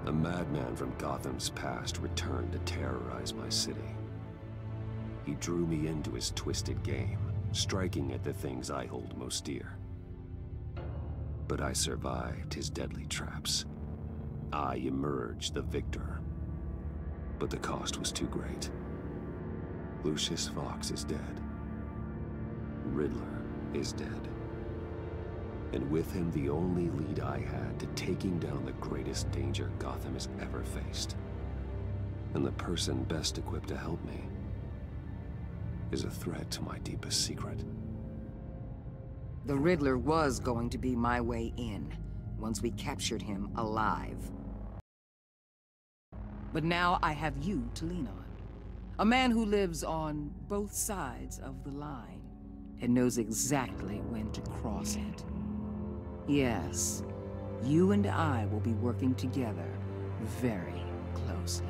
A madman from Gotham's past returned to terrorize my city. He drew me into his twisted game, striking at the things I hold most dear. But I survived his deadly traps. I emerged the victor. But the cost was too great. Lucius Fox is dead. Riddler is dead. And with him, the only lead I had to taking down the greatest danger Gotham has ever faced. And the person best equipped to help me is a threat to my deepest secret. The Riddler was going to be my way in, once we captured him alive. But now I have you to lean on. A man who lives on both sides of the line, and knows exactly when to cross it. Yes, you and I will be working together very closely.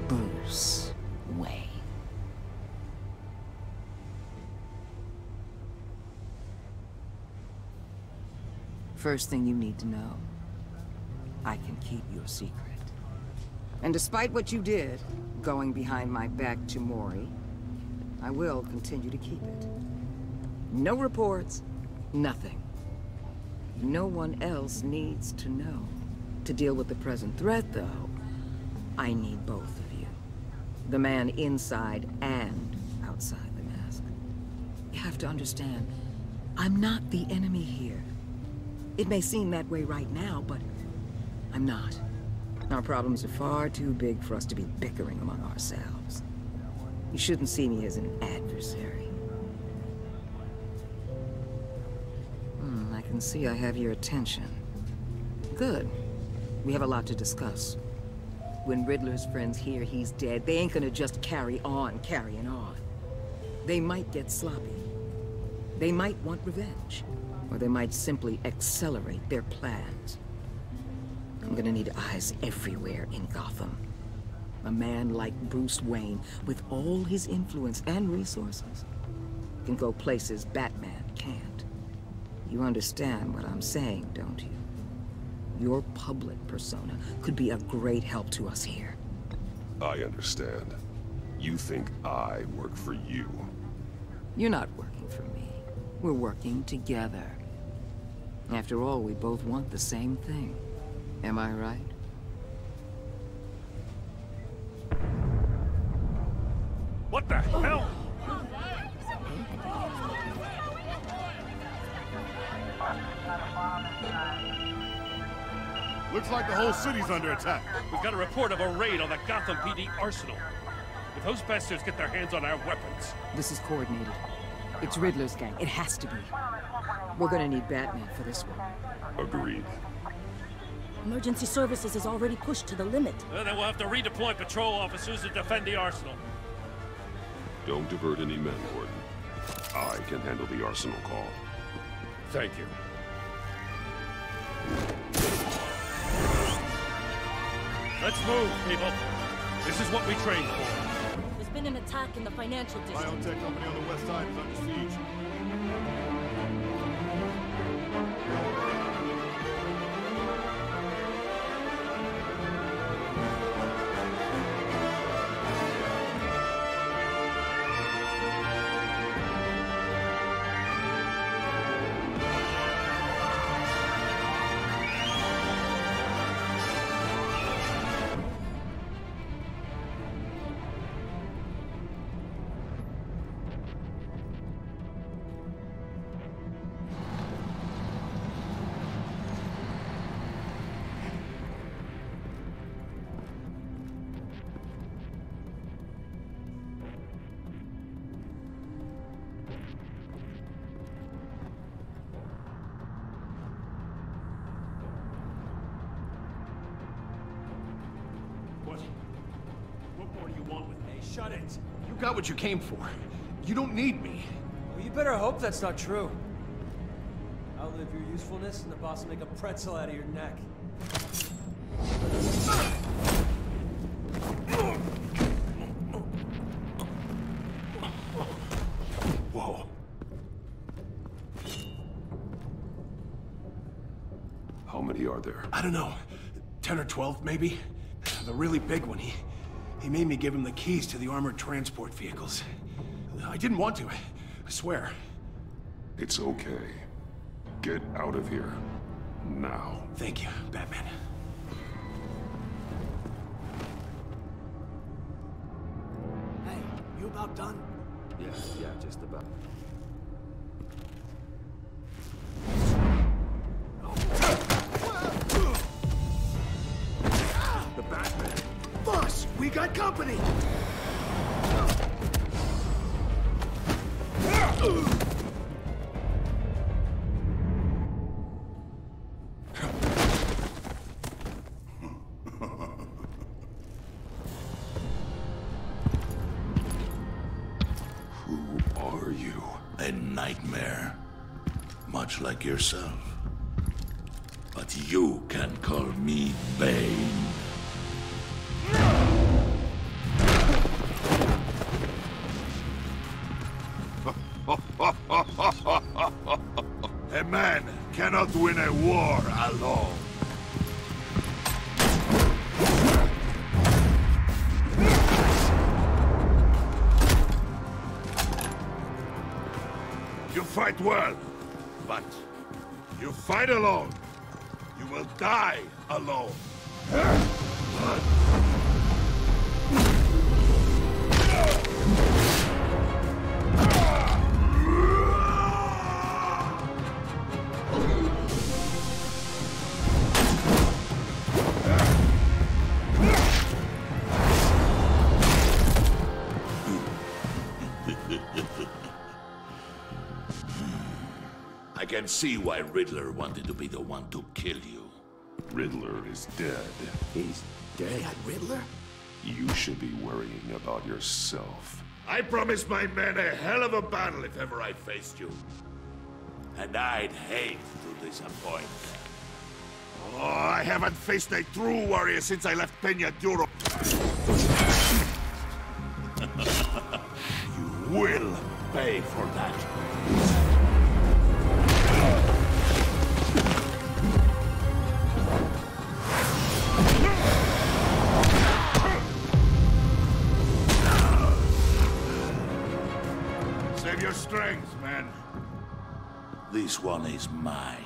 Bruce Wayne. First thing you need to know, I can keep your secret. And despite what you did, going behind my back to Mori, I will continue to keep it. No reports, nothing. No one else needs to know. To deal with the present threat, though, I need both of you. The man inside and outside the mask. You have to understand, I'm not the enemy here. It may seem that way right now, but I'm not. Our problems are far too big for us to be bickering among ourselves. You shouldn't see me as an adversary. I can see I have your attention. Good. We have a lot to discuss. When Riddler's friends hear he's dead, they ain't gonna just carry on carrying on. They might get sloppy. They might want revenge. Or they might simply accelerate their plans. I'm gonna need eyes everywhere in Gotham. A man like Bruce Wayne, with all his influence and resources, can go places Batman can't. You understand what I'm saying, don't you? Your public persona could be a great help to us here. I understand. You think I work for you? You're not working for me. We're working together. After all, we both want the same thing. Am I right? What the hell? Looks like the whole city's under attack. We've got a report of a raid on the Gotham PD arsenal. If those bastards get their hands on our weapons... This is coordinated. It's Riddler's gang. It has to be. We're gonna need Batman for this one. Agreed. Emergency services is already pushed to the limit. Then we'll have to redeploy patrol officers to defend the arsenal. Don't divert any men, Gordon. I can handle the arsenal call. Thank you. Let's move, people. This is what we trained for. There's been an attack in the financial district. Biotech company on the west side is under siege. What more do you want with me? Shut it! You got what you came for. You don't need me. Well, you better hope that's not true. Outlive your usefulness and the boss will make a pretzel out of your neck. Whoa. How many many are there? I don't know. 10 or 12, maybe? The really big one, he made me give him the keys to the armored transport vehicles. I didn't want to, I swear. It's okay. Get out of here. Now. Thank you, Batman. Hey, you about done? Yeah, just about. The Batman! Boss, we got company! Who are you? A nightmare. Much like yourself. But you can call me Bane. A man cannot win a war alone. You fight well, but you fight alone. You will die alone. I can see why Riddler wanted to be the one to kill you. Riddler is dead. He's dead? Riddler? You should be worrying about yourself. I promised my men a hell of a battle if ever I faced you. And I'd hate to disappoint. Oh, I haven't faced a true warrior since I left Peña Duro. You will pay for that. Save your strength, man. This one is mine.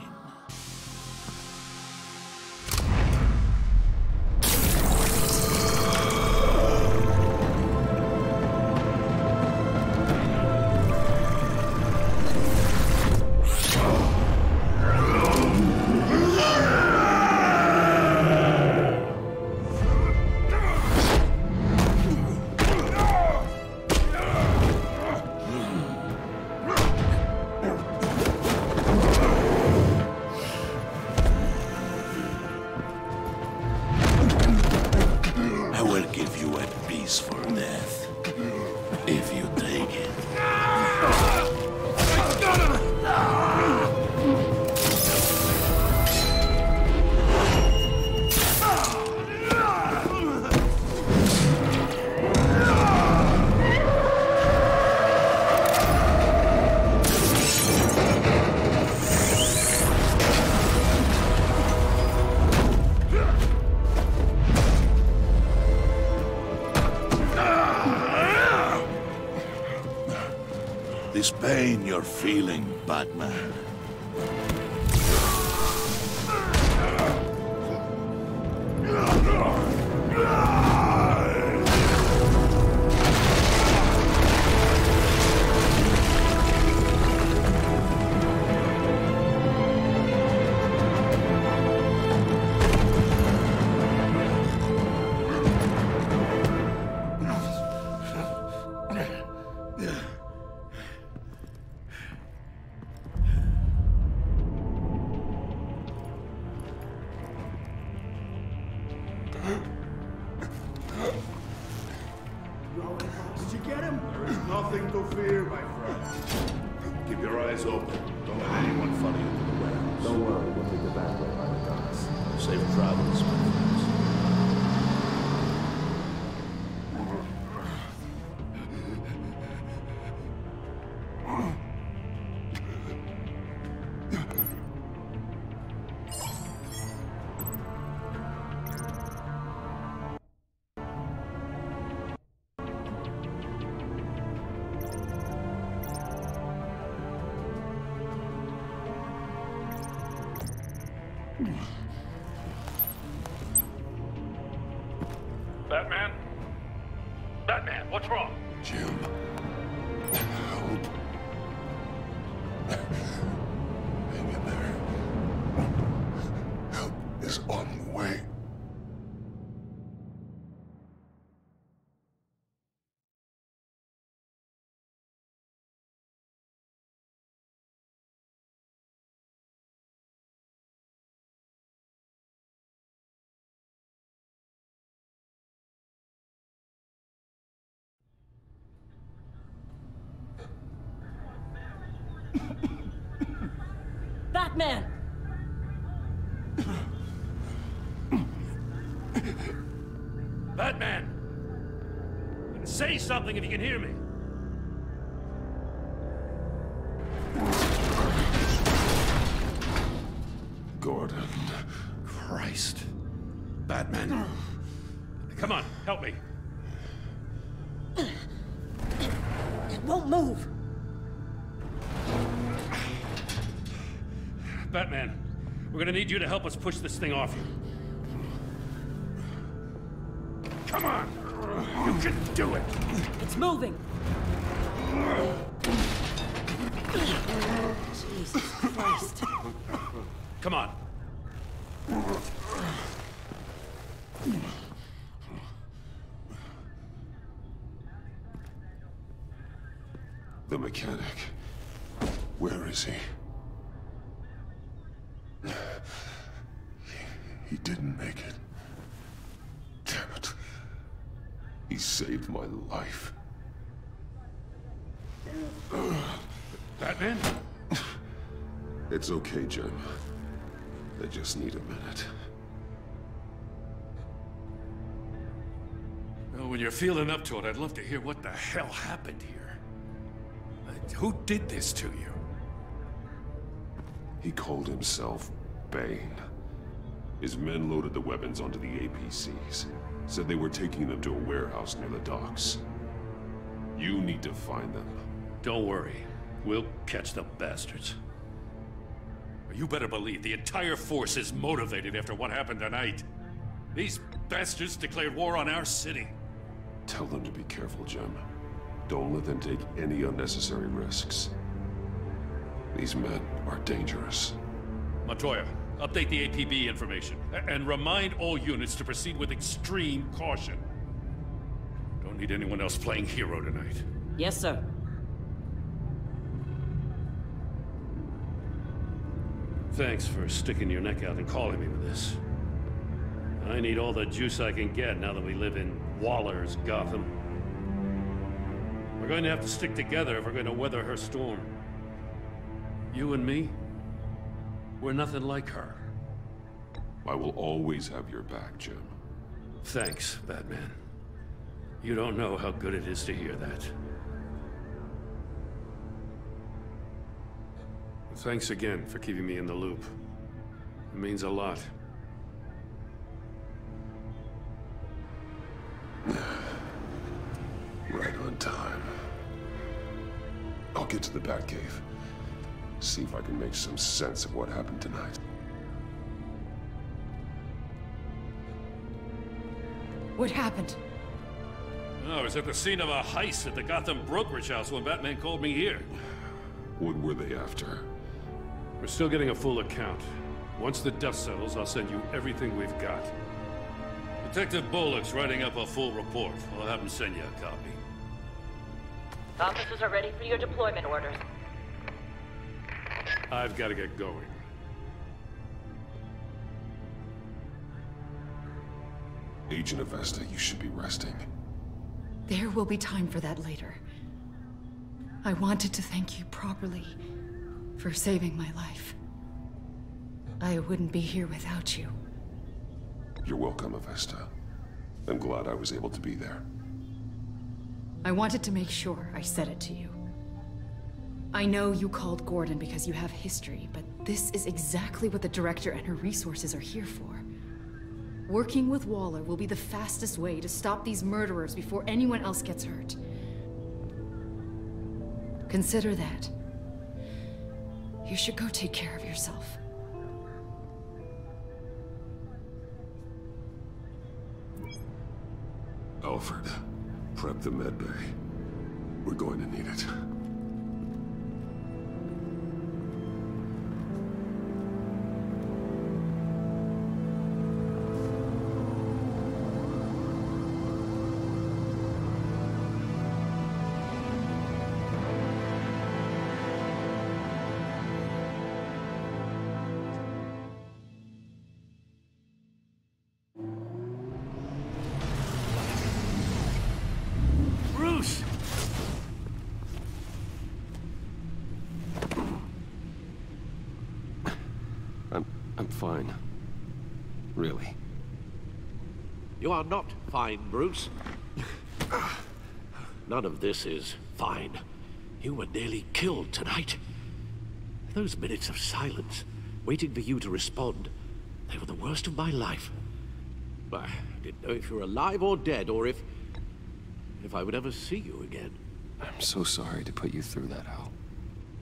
For death, if you take it. This pain you're feeling, Batman. Did you get him? There is nothing to fear, my friend. Keep your eyes open. Don't let anyone follow you to the warehouse. Don't worry, we'll take the back way by the docks. Safe travels, my friends. What's wrong? Jim. Help. Hang in there. Help is on the way. Batman! Batman! Say something if you can hear me. Gordon. Christ. Batman. Come on, help me. It won't move! Batman, we're gonna need you to help us push this thing off you. Come on! You can do it! It's moving! Jesus Christ. Come on. The mechanic. Where is he? He didn't make it. Damn it. He saved my life. Batman? It's okay, Jim. I just need a minute. Well, when you're feeling up to it, I'd love to hear what the hell happened here. Who did this to you? He called himself Bane. His men loaded the weapons onto the APCs. Said they were taking them to a warehouse near the docks. You need to find them. Don't worry. We'll catch the bastards. You better believe the entire force is motivated after what happened tonight. These bastards declared war on our city. Tell them to be careful, Jim. Don't let them take any unnecessary risks. These men are dangerous. Montoya, update the APB information. And remind all units to proceed with extreme caution. Don't need anyone else playing hero tonight. Yes, sir. Thanks for sticking your neck out and calling me with this. I need all the juice I can get now that we live in Waller's Gotham. We're going to have to stick together if we're going to weather her storm. You and me, we're nothing like her. I will always have your back, Jim. Thanks, Batman. You don't know how good it is to hear that. Thanks again for keeping me in the loop. It means a lot. Right on time. I'll get to the Batcave. See if I can make some sense of what happened tonight. What happened? I was at the scene of a heist at the Gotham brokerage house when Batman called me here. What were they after? We're still getting a full account. Once the dust settles, I'll send you everything we've got. Detective Bullock's writing up a full report. I'll have him send you a copy. Officers are ready for your deployment orders. I've got to get going. Agent Avesta, you should be resting. There will be time for that later. I wanted to thank you properly for saving my life. I wouldn't be here without you. You're welcome, Avesta. I'm glad I was able to be there. I wanted to make sure I said it to you. I know you called Gordon because you have history, but this is exactly what the Director and her resources are here for. Working with Waller will be the fastest way to stop these murderers before anyone else gets hurt. Consider that. You should go take care of yourself. Alfred, Prep the med bay. We're going to need it. Bruce! I'm fine. Really. You are not fine, Bruce. None of this is fine. You were nearly killed tonight. Those minutes of silence, waiting for you to respond, they were the worst of my life. I didn't know if you were alive or dead, or if I would ever see you again. I'm so sorry to put you through that, Al.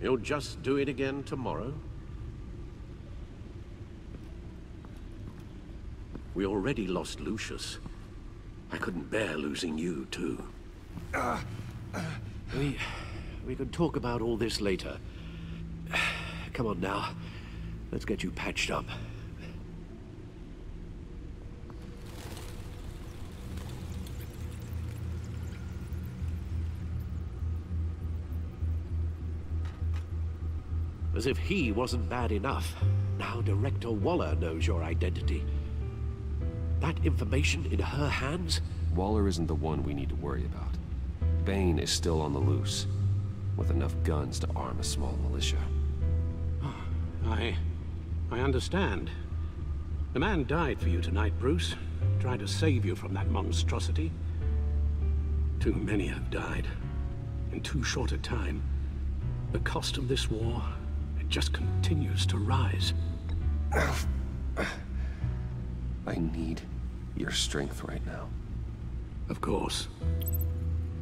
You'll just do it again tomorrow? We already lost Lucius. I couldn't bear losing you, too. We can talk about all this later. Come on now. Let's get you patched up. As if he wasn't bad enough. Now Director Waller knows your identity. That information in her hands? Waller isn't the one we need to worry about. Bane is still on the loose, with enough guns to arm a small militia. I understand. The man died for you tonight, Bruce. Tried to save you from that monstrosity. Too many have died. In too short a time. The cost of this war, it just continues to rise. I need your strength right now. Of course.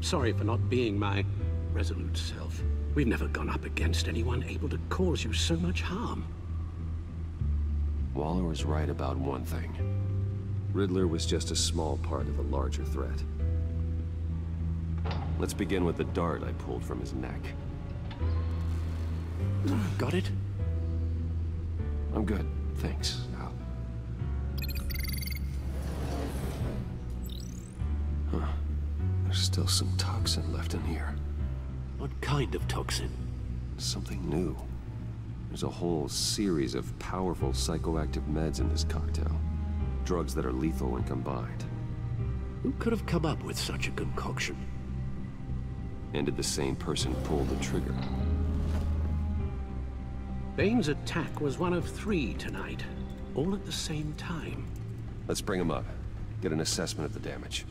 Sorry for not being my resolute self. We've never gone up against anyone able to cause you so much harm. Waller was right about one thing. Riddler was just a small part of a larger threat. Let's begin with the dart I pulled from his neck. Got it? I'm good, thanks, Al. Huh. There's still some toxin left in here. What kind of toxin? Something new. There's a whole series of powerful psychoactive meds in this cocktail. Drugs that are lethal when combined. Who could have come up with such a concoction? And did the same person pull the trigger? Bane's attack was one of 3 tonight, all at the same time. Let's bring him up. Get an assessment of the damage.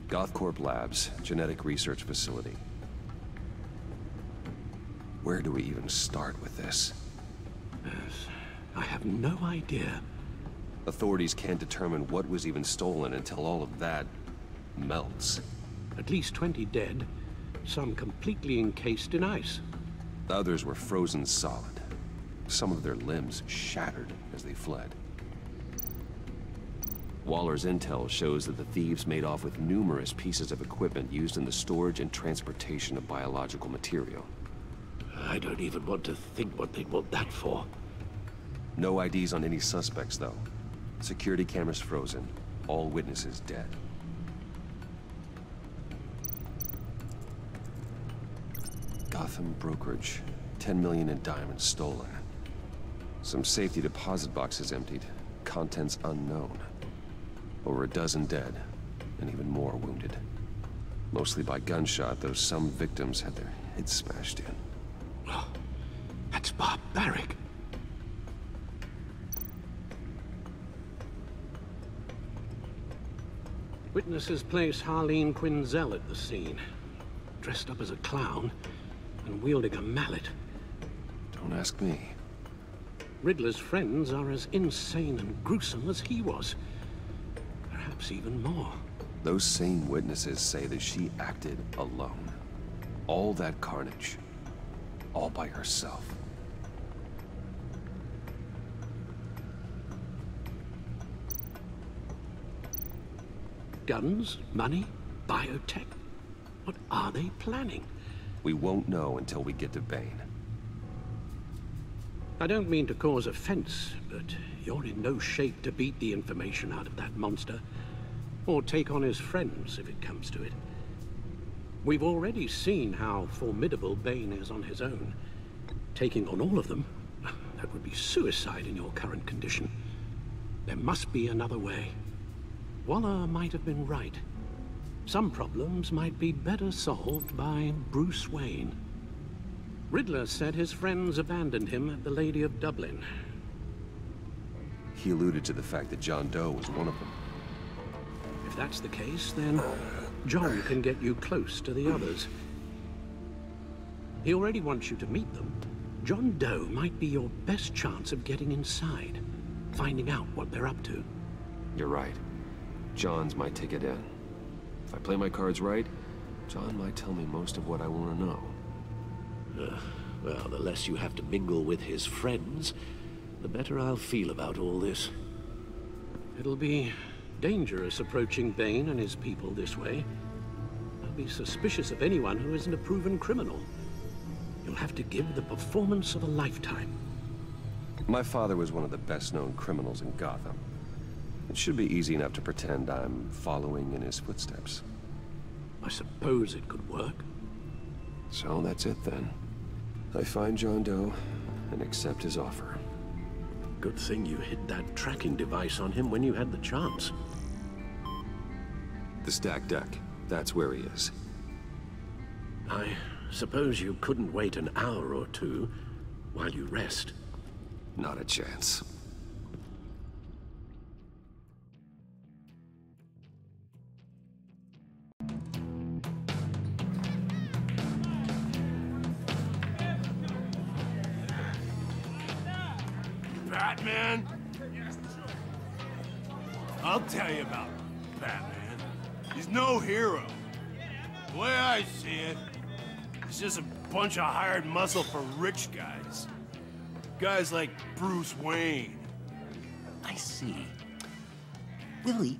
Gothcorp Labs, genetic research facility. Where do we even start with this? Yes, I have no idea. Authorities can't determine what was even stolen until all of that melts. At least 20 dead, some completely encased in ice. The others were frozen solid. Some of their limbs shattered as they fled. Waller's intel shows that the thieves made off with numerous pieces of equipment used in the storage and transportation of biological material. I don't even want to think what they'd want that for. No IDs on any suspects, though. Security cameras frozen. All witnesses dead. Gotham brokerage. 10 million in diamonds stolen. Some safety deposit boxes emptied. Contents unknown. Over a dozen dead, and even more wounded. Mostly by gunshot, though some victims had their heads smashed in. Oh, that's barbaric. Witnesses place Harleen Quinzel at the scene, dressed up as a clown and wielding a mallet. Don't ask me. Riddler's friends are as insane and gruesome as he was. Perhaps even more. Those same witnesses say that she acted alone. All that carnage. All by herself. Guns? Money? Biotech? What are they planning? We won't know until we get to Bane. I don't mean to cause offense, but you're in no shape to beat the information out of that monster, or take on his friends if it comes to it. We've already seen how formidable Bane is on his own. Taking on all of them, that would be suicide in your current condition. There must be another way. Waller might have been right. Some problems might be better solved by Bruce Wayne. Riddler said his friends abandoned him at the Lady of Dublin. He alluded to the fact that John Doe was one of them. If that's the case, then John can get you close to the others. He already wants you to meet them. John Doe might be your best chance of getting inside, finding out what they're up to. You're right. John's my ticket in. If I play my cards right, John might tell me most of what I want to know. Well, the less you have to mingle with his friends, the better I'll feel about all this. It'll be dangerous approaching Bane and his people this way. I'll be suspicious of anyone who isn't a proven criminal. You'll have to give the performance of a lifetime. My father was one of the best-known criminals in Gotham. It should be easy enough to pretend I'm following in his footsteps. I suppose it could work. So that's it then. I find John Doe and accept his offer. Good thing you hid that tracking device on him when you had the chance. The stacked deck. That's where he is. I suppose you couldn't wait an hour or two while you rest. Not a chance. Batman? I'll tell you about Batman. He's no hero. The way I see it, he's just a bunch of hired muscle for rich guys. Guys like Bruce Wayne. I see. Willie,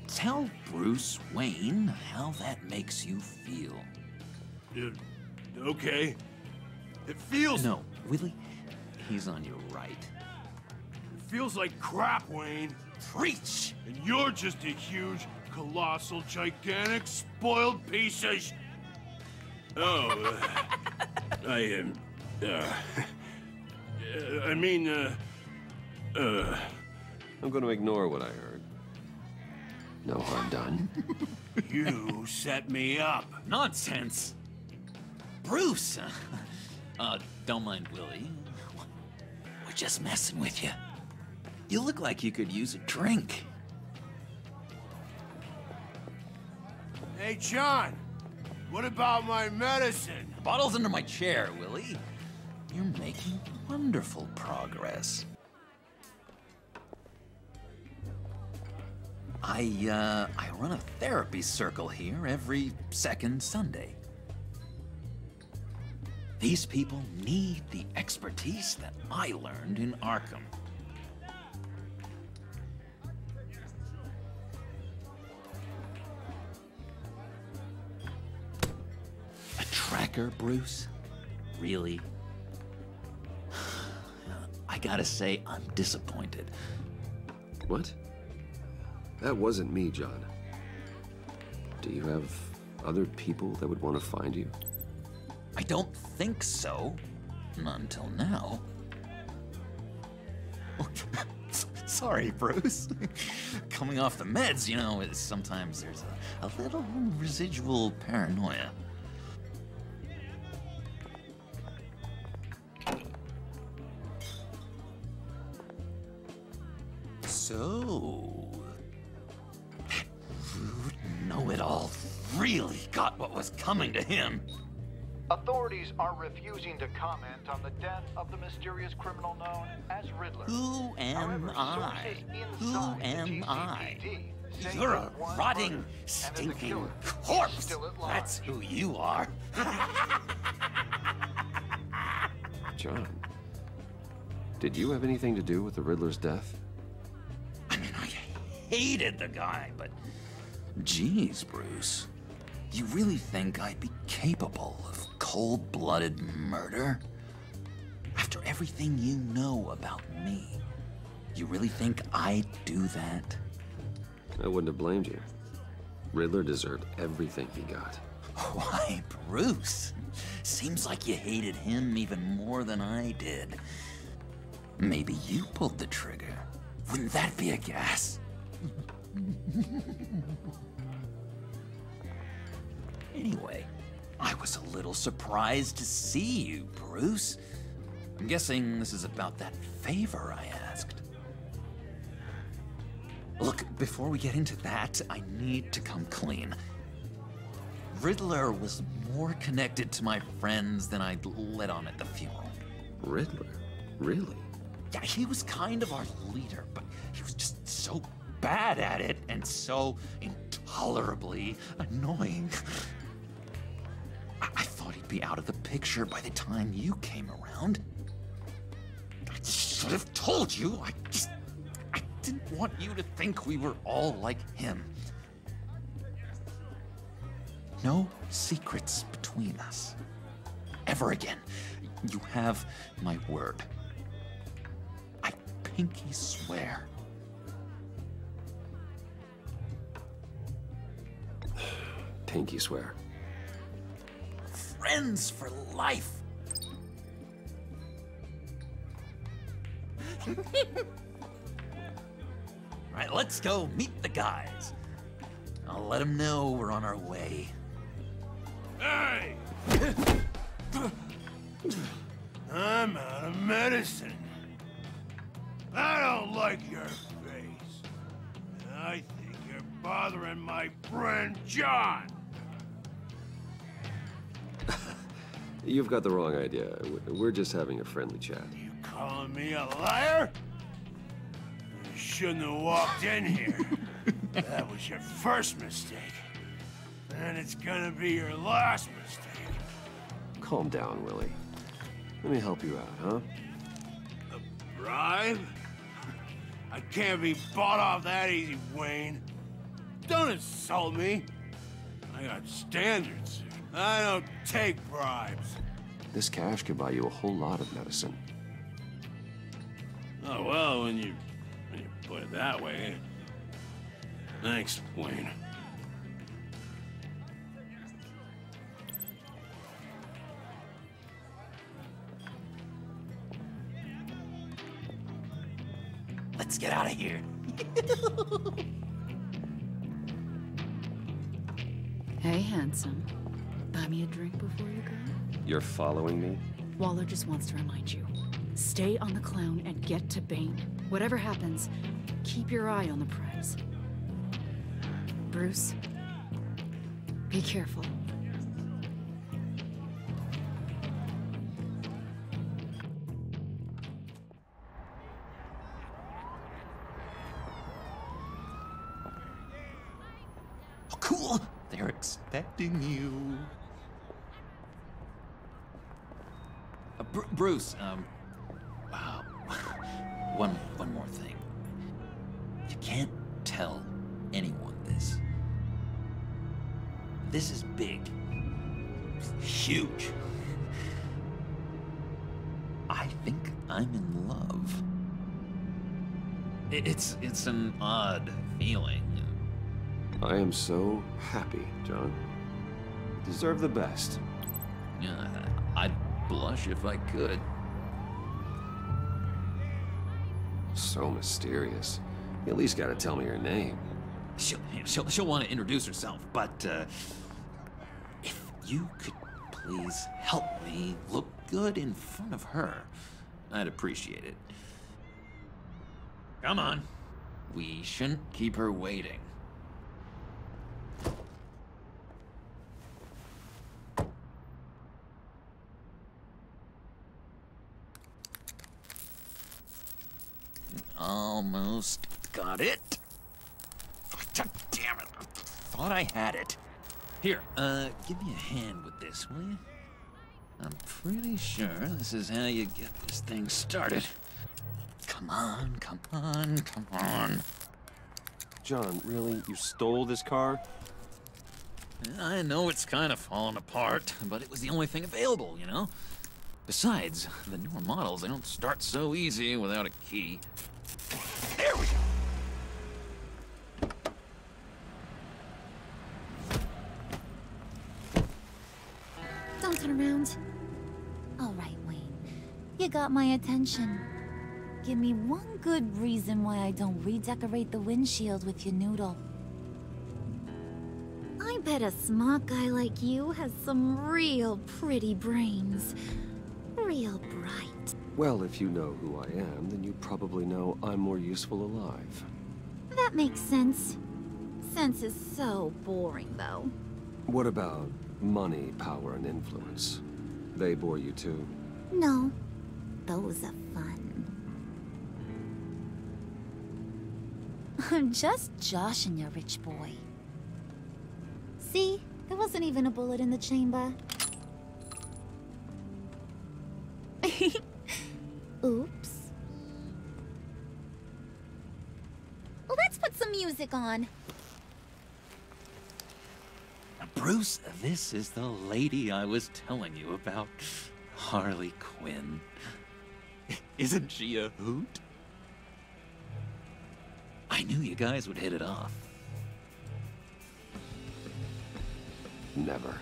tell Bruce Wayne how that makes you feel. Okay. It feels... No, Willie, he's on your right. It feels like crap, Wayne. Preach! And you're just a huge, colossal, gigantic, spoiled piece of Oh, I'm gonna ignore what I heard. No harm done. You set me up. Nonsense! Bruce! Don't mind Willie. We're just messing with you. You look like you could use a drink. Hey, John. What about my medicine? The bottle's under my chair, Willie. You're making wonderful progress. I run a therapy circle here every second Sunday. These people need the expertise that I learned in Arkham. A tracker, Bruce? Really? I gotta say, I'm disappointed. What? That wasn't me, John. Do you have other people that would want to find you? I don't think so. Not until now. Sorry, Bruce. Coming off the meds, you know, sometimes there's a little residual paranoia. So... Rude know-it-all really got what was coming to him. Authorities are refusing to comment on the death of the mysterious criminal known as Riddler. Who am I? Who am I? You're a rotting, stinking corpse! That's who you are! John, did you have anything to do with the Riddler's death? I mean, I hated the guy, but Jeez, Bruce. You really think I'd be capable of cold-blooded murder? After everything you know about me, you really think I'd do that? I wouldn't have blamed you. Riddler deserved everything he got. Why, Bruce? Seems like you hated him even more than I did. Maybe you pulled the trigger. Wouldn't that be a gas? Anyway, I was a little surprised to see you, Bruce. I'm guessing this is about that favor I asked. Look, before we get into that, I need to come clean. Riddler was more connected to my friends than I'd let on at the funeral. Riddler? Really? Yeah, he was kind of our leader, but he was just so bad at it and so intolerably annoying. I thought he'd be out of the picture by the time you came around. I should have told you. I didn't want you to think we were all like him. No secrets between us. Ever again. You have my word. I pinky swear. Pinky swear. Friends for life. All right, let's go meet the guys. I'll let them know we're on our way. Hey! I'm out of medicine. I don't like your face. And I think you're bothering my friend John. You've got the wrong idea. We're just having a friendly chat. You calling me a liar? You shouldn't have walked in here. That was your first mistake. And it's gonna be your last mistake. Calm down, Willie. Let me help you out, huh? A bribe? I can't be bought off that easy, Wayne. Don't insult me. I got standards. I don't take bribes. This cash could buy you a whole lot of medicine. Oh, well, when you put it that way. Thanks, Wayne. Let's get out of here. Hey, handsome. Buy me a drink before you go? You're following me? Waller just wants to remind you. Stay on the clown and get to Bane. Whatever happens, keep your eye on the prize. Bruce, be careful. Oh, cool! They're expecting you. Bruce, one more thing. You can't tell anyone this. This is big. Huge. I think I'm in love. It's an odd feeling. I am so happy, John. You deserve the best. Yeah, I'd blush if I could. So mysterious. You at least gotta tell me her name. She'll want to introduce herself, but if you could please help me look good in front of her, I'd appreciate it. Come on. We shouldn't keep her waiting. Almost got it. God damn it. I thought I had it. Here, give me a hand with this, will you? I'm pretty sure this is how you get this thing started. Come on, come on, come on. John, really? You stole this car? I know it's kind of falling apart, but it was the only thing available, you know? Besides, the newer models, they don't start so easy without a key. There we go! Don't turn around. All right, Wayne. You got my attention. Give me one good reason why I don't redecorate the windshield with your noodle. I bet a smart guy like you has some real pretty brains. Real bright. Well, if you know who I am, then you probably know I'm more useful alive. That makes sense. Sense is so boring, though. What about money, power, and influence? They bore you too? No. Those are fun. I'm just joshing you, rich boy. See? There wasn't even a bullet in the chamber. Oops. Let's put some music on. Bruce, this is the lady I was telling you about. Harley Quinn. Isn't she a hoot? I knew you guys would hit it off. Never.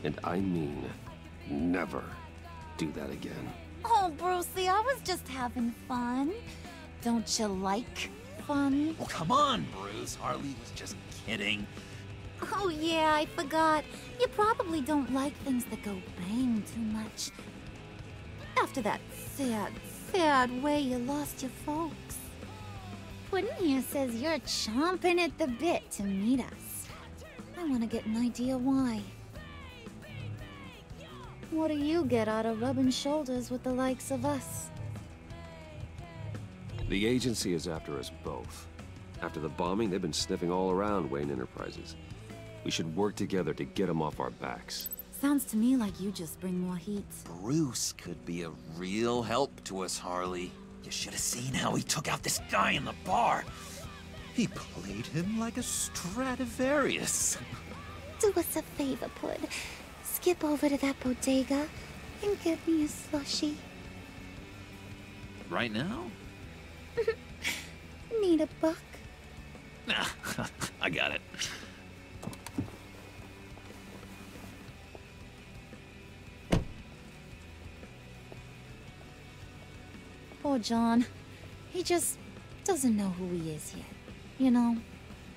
And I mean never do that again. Oh, Brucey, I was just having fun. Don't you like fun? Well, come on, Bruce. Harley was just kidding. Oh, yeah, I forgot. You probably don't like things that go bang too much. After that sad, sad way you lost your folks. Puddin' here says you're chomping at the bit to meet us. I want to get an idea why. What do you get out of rubbing shoulders with the likes of us? The agency is after us both. After the bombing, they've been sniffing all around Wayne Enterprises. We should work together to get them off our backs. Sounds to me like you just bring more heat. Bruce could be a real help to us, Harley. You should have seen how he took out this guy in the bar. He played him like a Stradivarius. Do us a favor, Pud. Skip over to that bodega and get me a slushie. Right now? Need a buck? Nah, I got it. Poor John. He just doesn't know who he is yet. You know,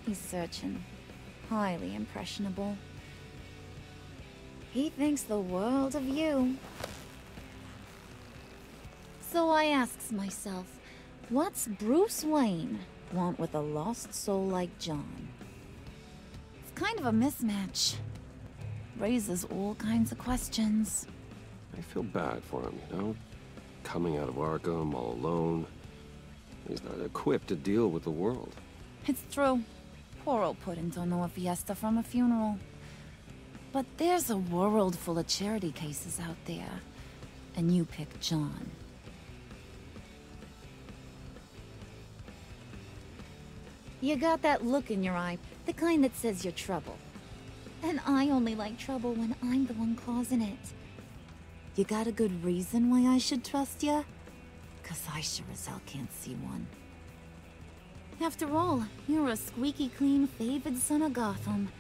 he's searching. Highly impressionable. He thinks the world of you. So I asks myself, what's Bruce Wayne want with a lost soul like John? It's kind of a mismatch. Raises all kinds of questions. I feel bad for him, you know? Coming out of Arkham all alone. He's not equipped to deal with the world. It's true. Poor old Puddin' don't know a fiesta from a funeral. But there's a world full of charity cases out there. And you pick John. You got that look in your eye, the kind that says you're trouble. And I only like trouble when I'm the one causing it. You got a good reason why I should trust you? 'Cause I sure as hell can't see one. After all, you're a squeaky clean favored son of Gotham.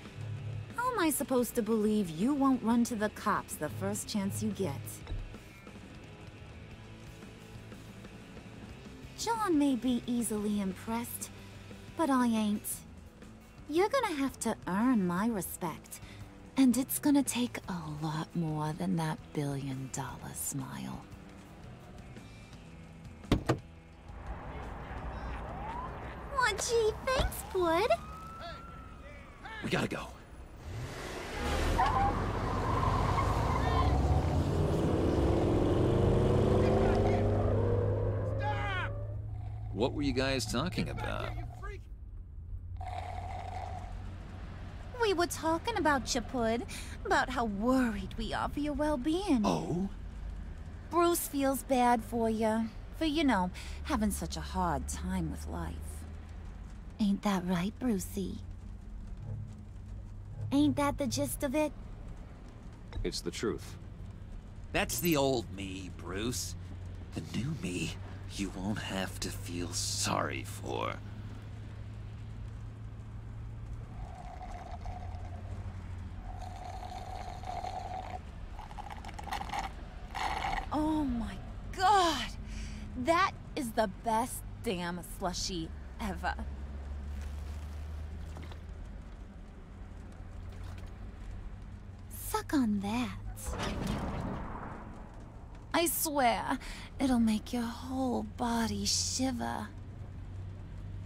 How am I supposed to believe you won't run to the cops the first chance you get? John may be easily impressed, but I ain't. You're gonna have to earn my respect. And it's gonna take a lot more than that $1 billion smile. Aw, gee, thanks, Bud. We gotta go. What were you guys talking about? We were talking about you, Pud. About how worried we are for your well-being. Oh? Bruce feels bad for you. For, you know, having such a hard time with life. Ain't that right, Brucey? Ain't that the gist of it? It's the truth. That's the old me, Bruce. The new me, you won't have to feel sorry for. Oh my god! That is the best damn slushie ever. Suck on that. I swear, it'll make your whole body shiver.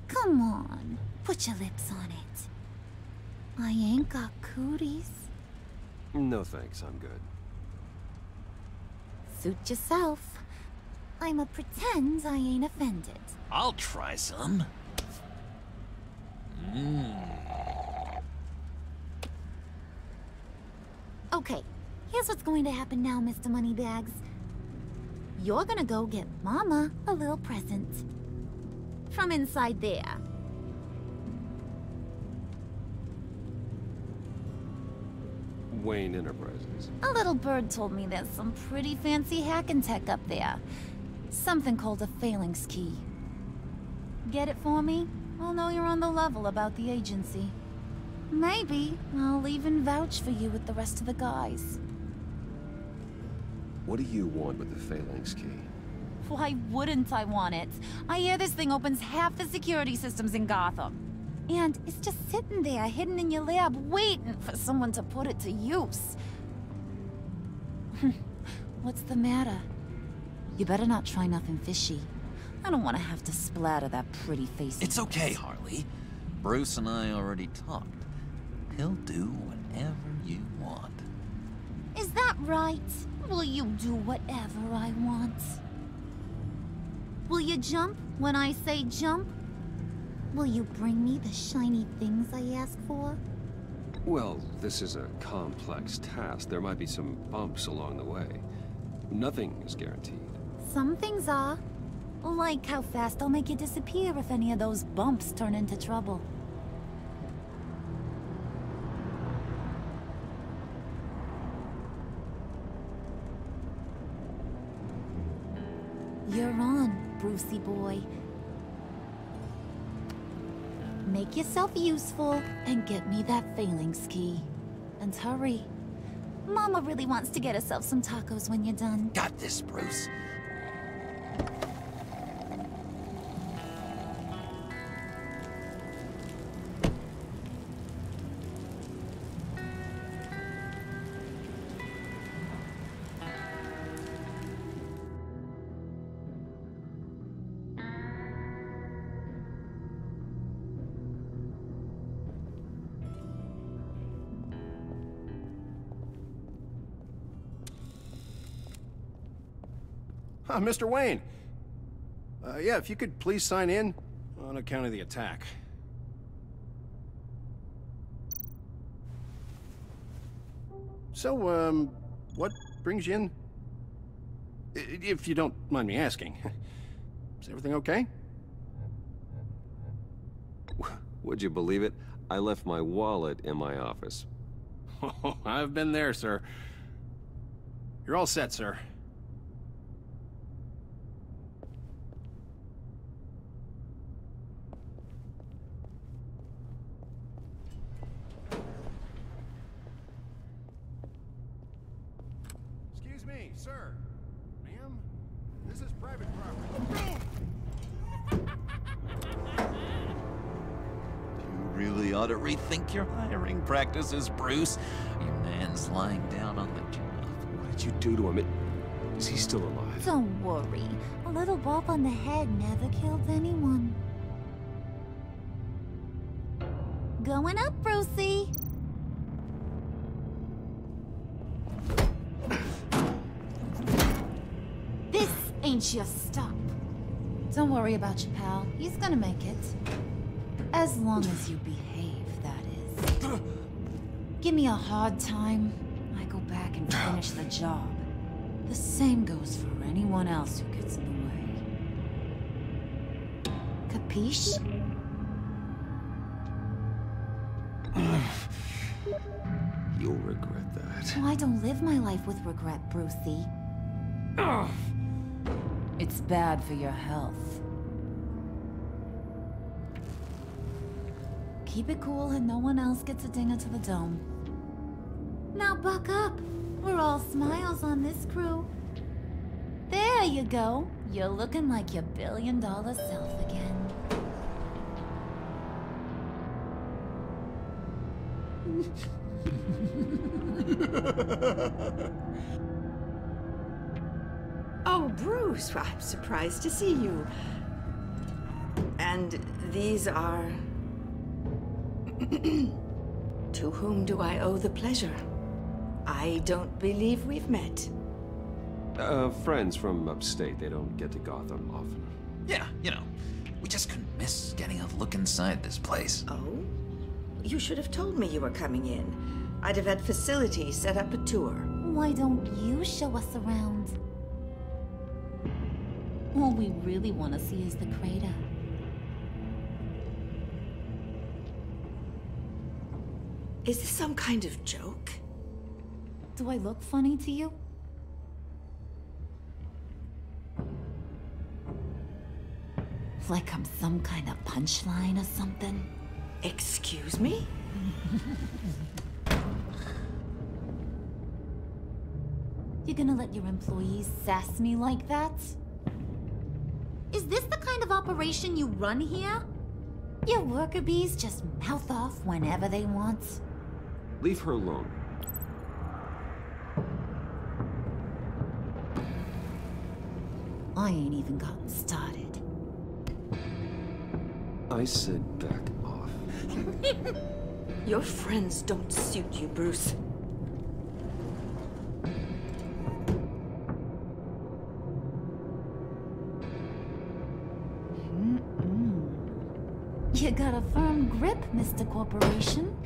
Come on, put your lips on it. I ain't got cooties. No thanks, I'm good. Suit yourself. I'ma pretend I ain't offended. I'll try some. Okay, here's what's going to happen now, Mr. Moneybags. You're gonna go get Mama a little present. From inside there. Wayne Enterprises. A little bird told me there's some pretty fancy hacking tech up there. Something called a phalanx key. Get it for me? I'll know you're on the level about the agency. Maybe I'll even vouch for you with the rest of the guys. What do you want with the phalanx key? Why wouldn't I want it? I hear this thing opens half the security systems in Gotham. And it's just sitting there, hidden in your lab, waiting for someone to put it to use. What's the matter? You better not try nothing fishy. I don't want to have to splatter that pretty face. It's okay, Harley. Bruce and I already talked. He'll do whatever you want. Is that right? Will you do whatever I want? Will you jump when I say jump? Will you bring me the shiny things I ask for? Well, this is a complex task. There might be some bumps along the way. Nothing is guaranteed. Some things are. Like how fast I'll make you disappear if any of those bumps turn into trouble. You're on, Brucey boy. Make yourself useful and get me that phalanx key. And hurry. Mama really wants to get herself some tacos when you're done. Got this, Bruce. Mr. Wayne. Yeah, if you could please sign in on account of the attack. So, what brings you in? If you don't mind me asking. Is everything okay? Would you believe it? I left my wallet in my office. Oh, I've been there, sir. You're all set, sir. Excuse me, sir. Ma'am, this is private property. You really ought to rethink your hiring practices, Bruce. Your man's lying down on the job. What did you do to him? Is he still alive? Don't worry. A little bump on the head never killed anyone. Going up, Brucey. This ain't your stop. Don't worry about your pal. He's gonna make it. As long as you behave, that is. Give me a hard time, I go back and finish the job. The same goes for anyone else who gets in the way. Capiche? regret that. Oh, I don't live my life with regret, Brucey. Ugh. It's bad for your health. Keep it cool and no one else gets a dinger to the dome. Now buck up. We're all smiles on this crew. There you go. You're looking like your billion-dollar self again. Oh, Bruce, I'm surprised to see you. And these are... To whom do I owe the pleasure? I don't believe we've met. Friends from upstate. They don't get to Gotham often. Yeah, you know, we just couldn't miss getting a look inside this place. Oh? You should have told me you were coming in. I'd have had facilities set up a tour. Why don't you show us around? All we really want to see is the crater. Is this some kind of joke? Do I look funny to you? Like I'm some kind of punchline or something? Excuse me? You gonna let your employees sass me like that? Is this the kind of operation you run here? Your worker bees just mouth off whenever they want? Leave her alone. I ain't even gotten started. I said back off. Your friends don't suit you, Bruce. You got a firm grip, Mr. Corporation.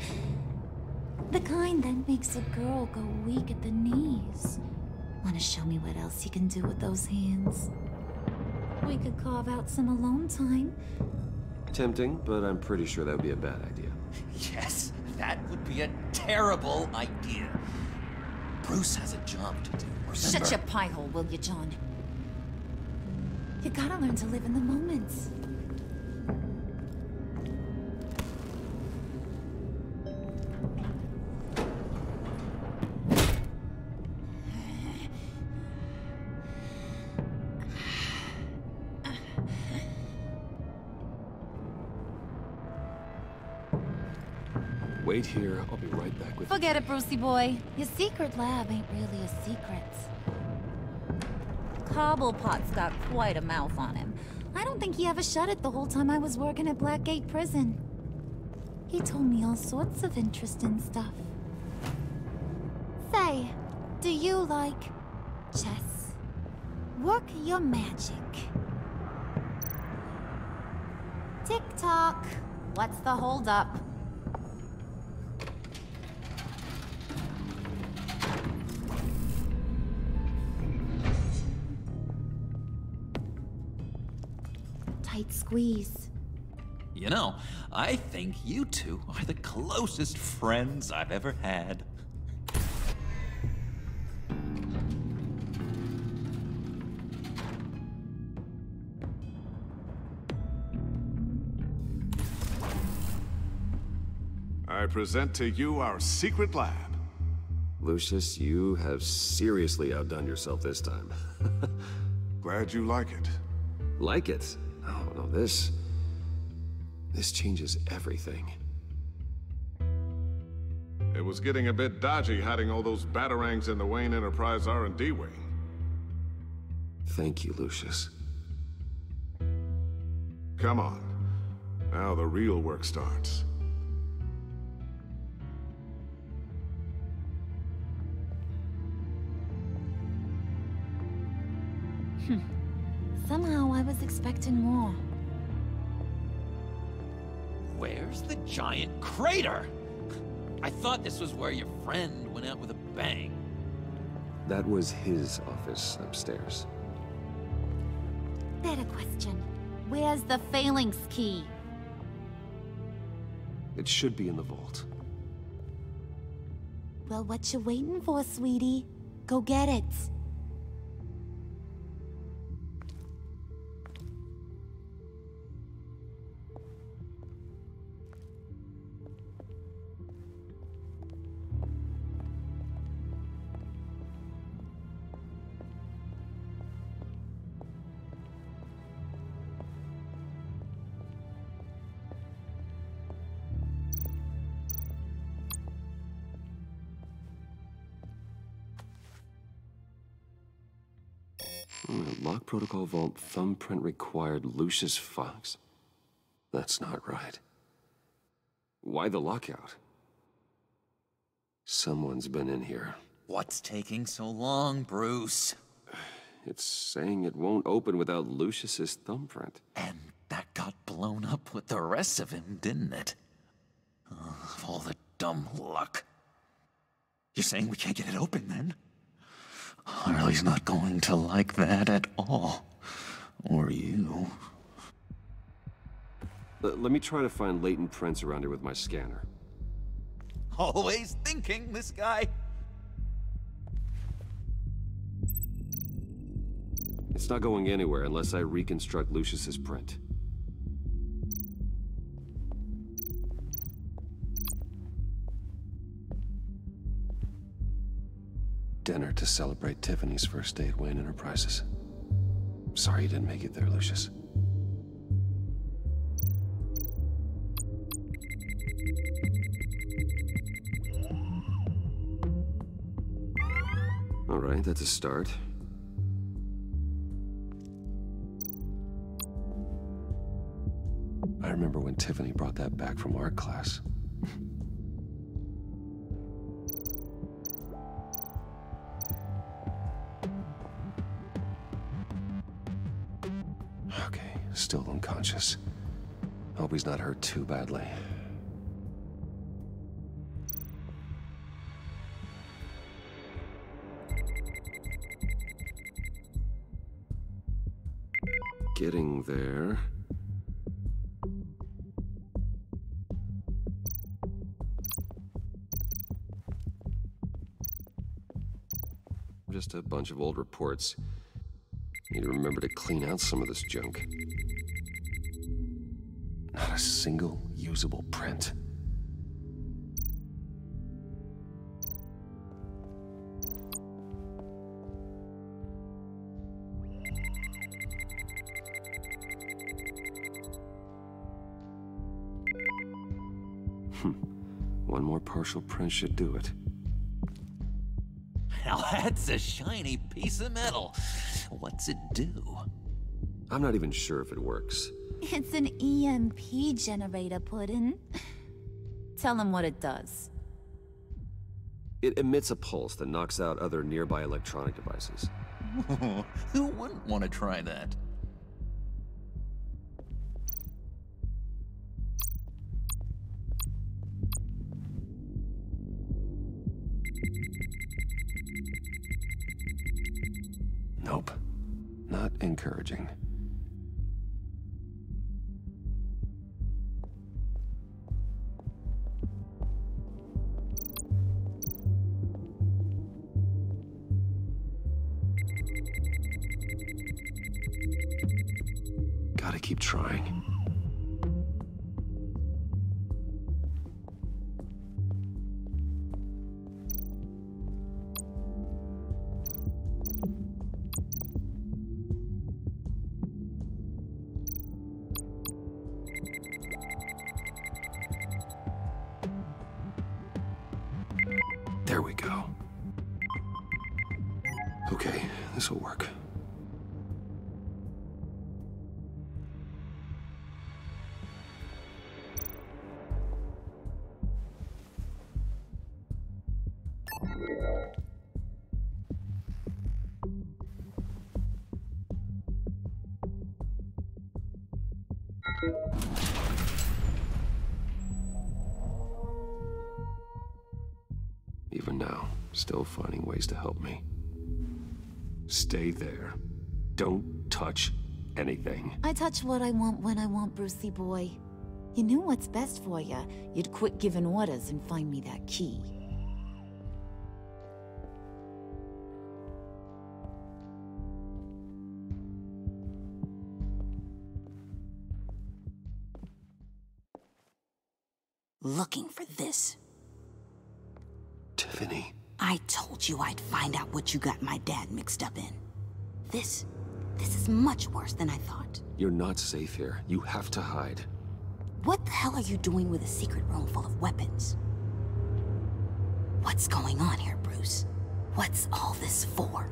The kind that makes a girl go weak at the knees. Wanna show me what else you can do with those hands? We could carve out some alone time. Tempting, but I'm pretty sure that would be a bad idea. Yes, that would be a terrible idea. Bruce has a job to do, remember? Shut your pie hole, will you, John? You gotta learn to live in the moment. Wait here, I'll be right back with you. Forget it, Brucey boy. Your secret lab ain't really a secret. Cobblepot's got quite a mouth on him. I don't think he ever shut it the whole time I was working at Blackgate Prison. He told me all sorts of interesting stuff. Say, do you like chess? Work your magic. Tick-tock. What's the holdup? Tight squeeze. You know, I think you two are the closest friends I've ever had. I present to you our secret lab. Lucius, you have seriously outdone yourself this time. Glad you like it. Like it? Oh, no, this changes everything. It was getting a bit dodgy hiding all those batarangs in the Wayne Enterprise R&D wing. Thank you, Lucius. Come on. Now the real work starts. Somehow I was expecting more. Where's the giant crater? I thought this was where your friend went out with a bang. That was his office upstairs. Better question. Where's the phalanx key? It should be in the vault. Well, what you waiting for, sweetie? Go get it. Lock protocol vault thumbprint required Lucius Fox? That's not right. Why the lockout? Someone's been in here. What's taking so long, Bruce? It's saying it won't open without Lucius's thumbprint. And that got blown up with the rest of him, didn't it? Oh, all the dumb luck. You're saying we can't get it open, then? Harley's not going to like that at all. Or you. Let me try to find latent prints around here with my scanner. Always thinking, this guy. It's not going anywhere unless I reconstruct Lucius's print. Dinner to celebrate Tiffany's first day at Wayne Enterprises. Sorry you didn't make it there, Lucius. All right, that's a start. I remember when Tiffany brought that back from art class. Okay, still unconscious. Hope he's not hurt too badly. Getting there. Just a bunch of old reports. Need to remember to clean out some of this junk. Not a single usable print. One more partial print should do it. Now that's a shiny piece of metal. What's it do? I'm not even sure if it works. It's an EMP generator, Puddin'. Tell him what it does. It emits a pulse that knocks out other nearby electronic devices. Who wouldn't want to try that? Nope. Not encouraging. Gotta keep trying. There we go. Okay, this'll work. Even now, still finding ways to help me. Stay there. Don't touch anything. I touch what I want when I want, Brucey boy. You knew what's best for you. You'd quit giving orders and find me that key. looking for this. Tiffany. I told you I'd find out what you got my dad mixed up in. This is much worse than I thought. You're not safe here. You have to hide. What the hell are you doing with a secret room full of weapons? What's going on here, Bruce? What's all this for?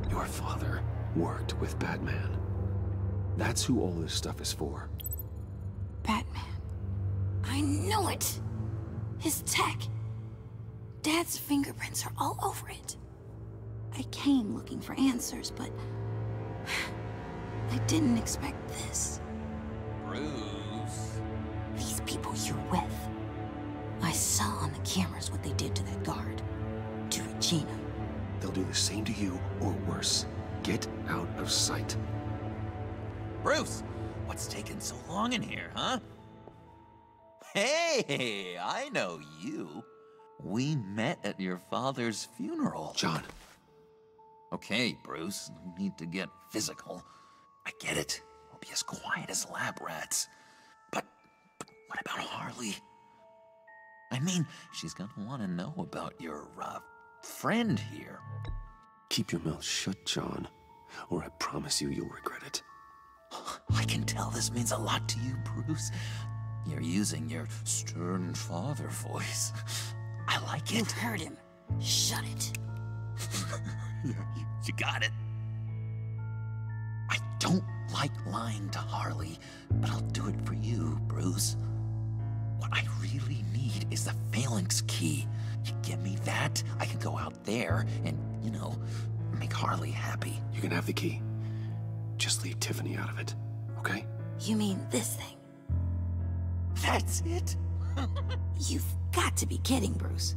Your father worked with Batman. That's who all this stuff is for. Batman. I knew it! His tech. Dad's fingerprints are all over it. I came looking for answers, but I didn't expect this. Bruce. These people you're with. I saw on the cameras what they did to that guard. To Regina. They'll do the same to you, or worse. Get out of sight. Bruce, what's taking so long in here, huh? Hey, I know you. We met at your father's funeral. John. Okay, Bruce, no need to get physical. I get it. We'll be as quiet as lab rats. But what about Harley? I mean, she's gonna want to know about your, friend here. Keep your mouth shut, John, or I promise you'll regret it. I can tell this means a lot to you, Bruce. You're using your stern father voice. I like it. You've heard him. Shut it. You got it. I don't like lying to Harley, but I'll do it for you, Bruce. What I really need is the phalanx key. You give me that, I can go out there and, make Harley happy. You can have the key. Just leave Tiffany out of it, okay? You mean this thing? That's it? You've got to be kidding, Bruce.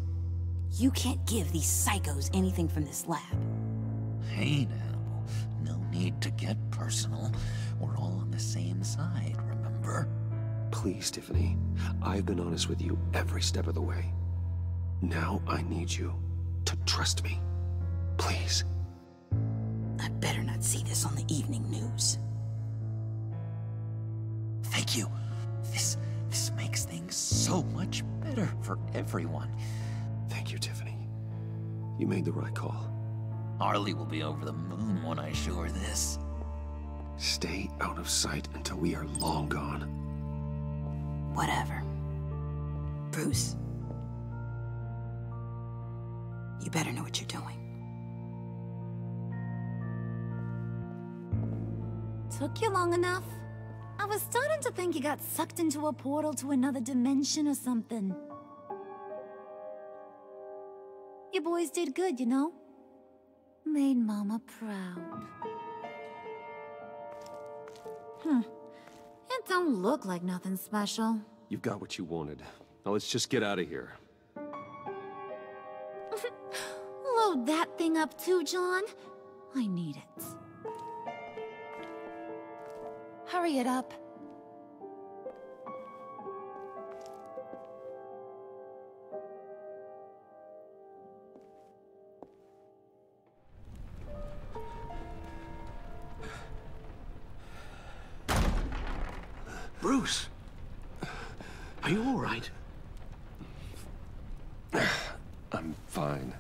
You can't give these psychos anything from this lab. Hey now, no need to get personal. We're all on the same side, remember? Please, Tiffany. I've been honest with you every step of the way. Now I need you to trust me. Please. I better not see this on the evening news. Thank you. This makes things so much better for everyone. Thank you, Tiffany. You made the right call. Harley will be over the moon when I show her this. Stay out of sight until we are long gone. Whatever. Bruce. You better know what you're doing. Took you long enough? I was starting to think you got sucked into a portal to another dimension or something. You boys did good, you know? Made Mama proud. It don't look like nothing special. You've got what you wanted. Now let's just get out of here. Load that thing up too, John. I need it. Hurry it up. Bruce! Are you all right? I'm fine.